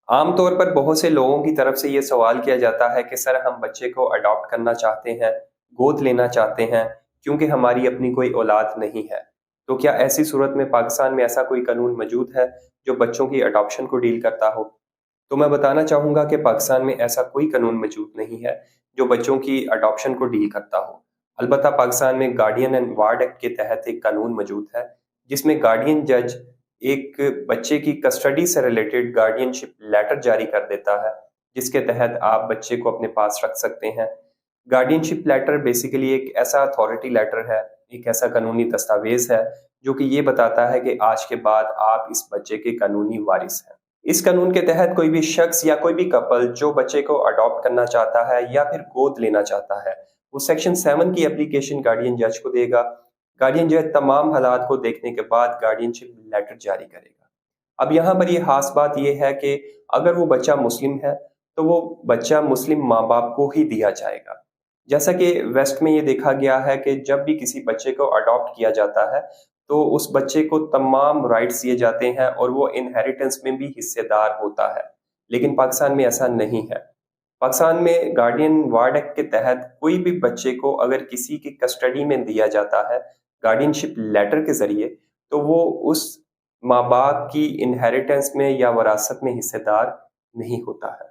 عام طور پر بہت سے لوگوں کی طرف سے یہ سوال کیا جاتا ہے کہ سر ہم بچے کو اڈاپٹ کرنا چاہتے ہیں، گود لینا چاہتے ہیں، کیونکہ ہماری اپنی کوئی اولاد نہیں ہے۔ تو کیا ایسی صورت میں پاکستان میں ایسا کوئی قانون موجود ہے جو بچوں کی اڈاپشن کو ڈیل کرتا ہو؟ تو میں بتانا چاہوں گا کہ پاکستان میں ایسا کوئی قانون موجود نہیں ہے جو بچوں کی اڈاپشن کو ڈیل کرتا ہو۔ البتہ پاکستان میں گارڈین اینڈ وارڈ ایکٹ کے تحت ایک قانون موجود ہے جس میں گارڈین جج ایک بچے کی کسٹڈی سے ریلیٹڈ گارڈین شپ لیٹر جاری کر دیتا ہے، جس کے تحت آپ بچے کو اپنے پاس رکھ سکتے ہیں۔ گارڈین شپ لیٹر بیسیکلی ایک ایسا اتھارٹی لیٹر ہے، ایک ایسا قانونی دستاویز ہے جو کہ یہ بتاتا ہے کہ آج کے بعد آپ اس بچے کے قانونی وارث ہیں۔ اس قانون کے تحت کوئی بھی شخص یا کوئی بھی کپل جو بچے کو اڈاپٹ کرنا چاہتا ہے یا پھر گود لینا چاہتا ہے، وہ سیکشن 7 کی اپلیکیشن گارڈین جج کو دے گا۔ گارڈین جج تمام حالات کو دیکھنے کے بعد گارڈین شپ لیٹر جاری کرے گا۔ اب یہاں پر یہ خاص بات یہ ہے کہ اگر وہ بچہ مسلم ہے تو وہ بچہ مسلم ماں باپ کو ہی دیا جائے گا۔ جیسا کہ ویسٹ میں یہ دیکھا گیا ہے کہ جب بھی کسی بچے کو اڈاپٹ کیا جاتا ہے تو اس بچے کو تمام رائٹس دیے جاتے ہیں اور وہ انہیریٹنس میں بھی حصے دار ہوتا ہے، لیکن پاکستان میں ایسا نہیں ہے۔ پاکستان میں گارڈین وارڈ ایکٹ کے تحت کوئی بھی بچے کو اگر کسی کی کسٹڈی میں دیا جاتا ہے گارڈین شپ لیٹر کے ذریعے، تو وہ اس ماں باپ کی انہیریٹنس میں یا وراثت میں حصے دار نہیں ہوتا ہے۔